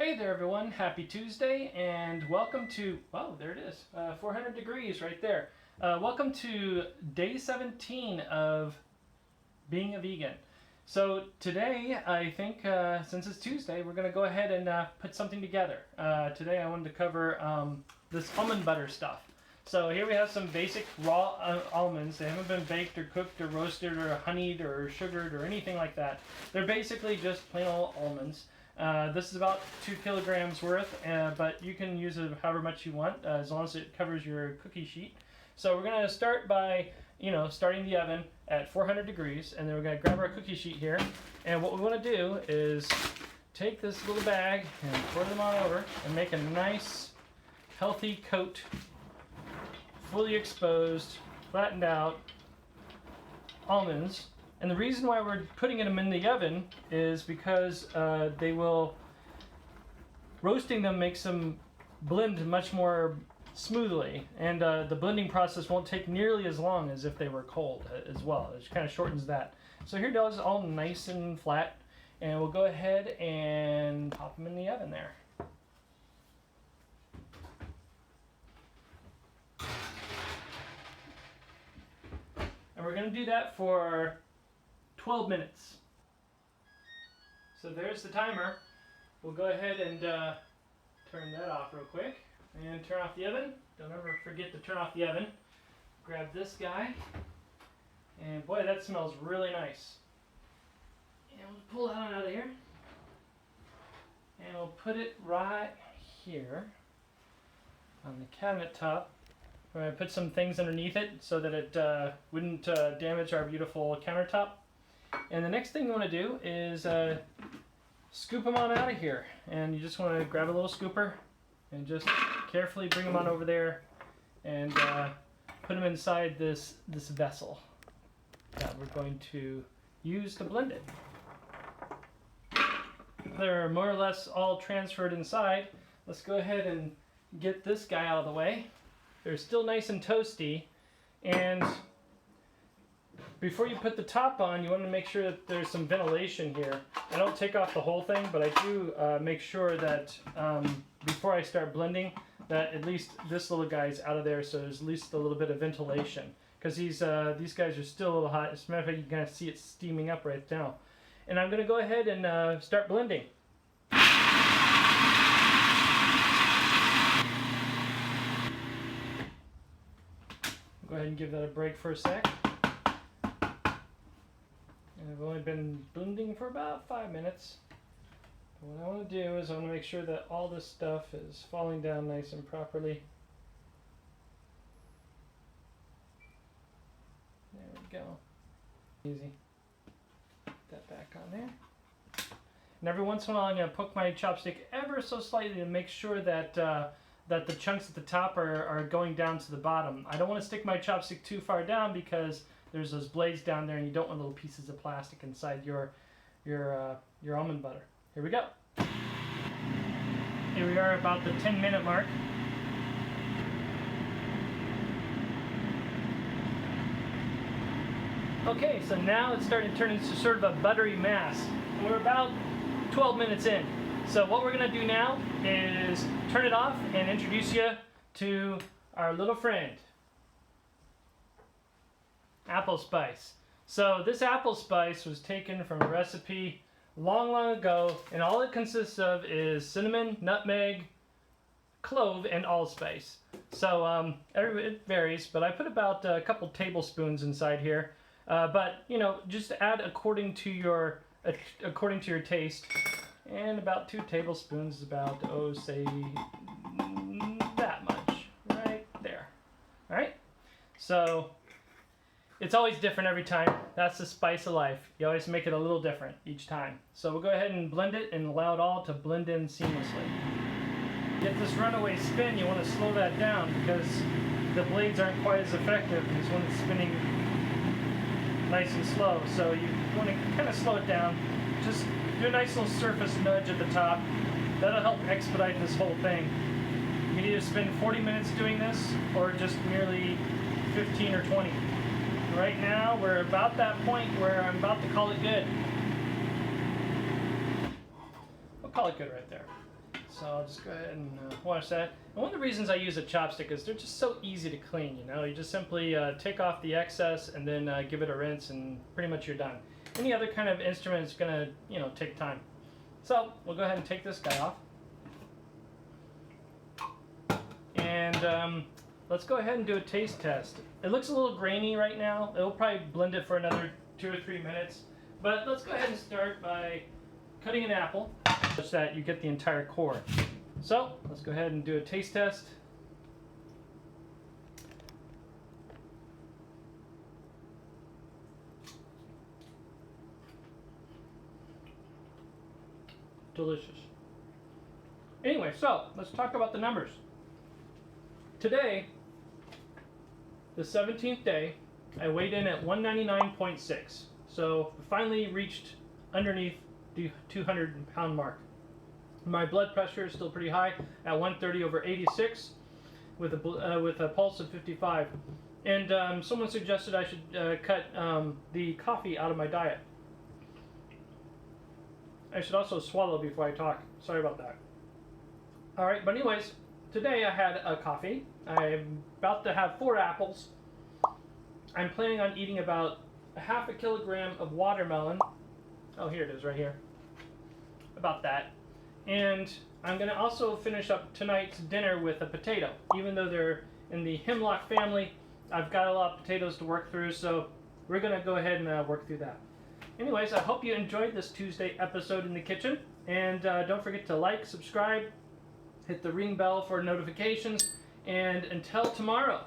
Hey there everyone, happy Tuesday and welcome to, oh there it is, 400 degrees right there. Welcome to day 17 of being a vegan. So today I think since it's Tuesday we're going to go ahead and put something together. Today I wanted to cover this almond butter stuff. So here we have some basic raw almonds. They haven't been baked or cooked or roasted or honeyed or sugared or anything like that. They're basically just plain old almonds. This is about 2 kilograms worth, but you can use it however much you want, as long as it covers your cookie sheet. So we're going to start by, starting the oven at 400 degrees, and then we're going to grab our cookie sheet here. And what we want to do is take this little bag and pour them on over and make a nice, healthy coat, fully exposed, flattened out almonds. And the reason why we're putting them in the oven is because roasting them makes them blend much more smoothly, and the blending process won't take nearly as long as if they were cold as well. It kind of shortens that. So here it is, all nice and flat, and we'll go ahead and pop them in the oven there. And we're going to do that for 12 minutes. So there's the timer. We'll go ahead and turn that off real quick and turn off the oven. Don't ever forget to turn off the oven. Grab this guy, and boy, that smells really nice. And we'll pull that out of here, and we'll put it right here on the cabinet top. We're going to put some things underneath it so that it wouldn't damage our beautiful countertop. And the next thing you want to do is scoop them on out of here. And you just want to grab a little scooper and just carefully bring them on over there and put them inside this vessel that we're going to use to blend it. They're more or less all transferred inside. Let's go ahead and get this guy out of the way. They're still nice and toasty, and before you put the top on, you want to make sure that there's some ventilation here. I don't take off the whole thing, but I do make sure that before I start blending, that at least this little guy's out of there, so there's at least a little bit of ventilation. Because these guys are still a little hot. As a matter of fact, you can kind of see it steaming up right now. And I'm going to go ahead and start blending. Go ahead and give that a break for a sec. And I've only been blending for about 5 minutes. But what I want to do is I want to make sure that all this stuff is falling down nice and properly. There we go. Easy. Put that back on there. And every once in a while I'm going to poke my chopstick ever so slightly to make sure that that the chunks at the top are going down to the bottom. I don't want to stick my chopstick too far down because there's those blades down there and you don't want little pieces of plastic inside your almond butter. Here we go. Here we are about the 10-minute mark. Okay, so now it's starting to turn into sort of a buttery mass. And we're about 12 minutes in. So what we're going to do now is turn it off and introduce you to our little friend, apple spice. So this apple spice was taken from a recipe long ago, and all it consists of is cinnamon, nutmeg, clove, and allspice. So it varies, but I put about a couple tablespoons inside here. But just add according to your taste. And about 2 tablespoons is about, say that much, right there. All right, so it's always different every time. That's the spice of life. You always make it a little different each time. So we'll go ahead and blend it and allow it all to blend in seamlessly. Get this runaway spin, you want to slow that down because the blades aren't quite as effective as when it's spinning nice and slow. So you want to kind of slow it down. Just do a nice little surface nudge at the top. That'll help expedite this whole thing. You can either spend 40 minutes doing this or just merely 15 or 20. Right now we're about that point where I'm about to call it good. We'll call it good right there. So I'll just go ahead and wash that. And one of the reasons I use a chopstick is they're just so easy to clean, you know. You just simply take off the excess and then give it a rinse and pretty much you're done. Any other kind of instrument is going to, you know, take time. So we'll go ahead and take this guy off. And let's go ahead and do a taste test. It looks a little grainy right now. It'll probably blend it for another 2 or 3 minutes. But let's go ahead and start by cutting an apple such that you get the entire core. So let's go ahead and do a taste test. Delicious. Anyway, so let's talk about the numbers. Today, the 17th day, I weighed in at 199.6. So finally reached underneath the 200-pound mark. My blood pressure is still pretty high at 130/86 with a pulse of 55. And someone suggested I should cut the coffee out of my diet. I should also swallow before I talk. Sorry about that. Alright, but anyways, today I had a coffee. I'm about to have 4 apples. I'm planning on eating about a half a kilogram of watermelon. Oh, here it is, right here. About that. And I'm going to also finish up tonight's dinner with a potato. Even though they're in the hemlock family, I've got a lot of potatoes to work through, so we're going to go ahead and work through that. Anyways, I hope you enjoyed this Tuesday episode in the kitchen. And don't forget to like, subscribe, hit the ring bell for notifications. And until tomorrow,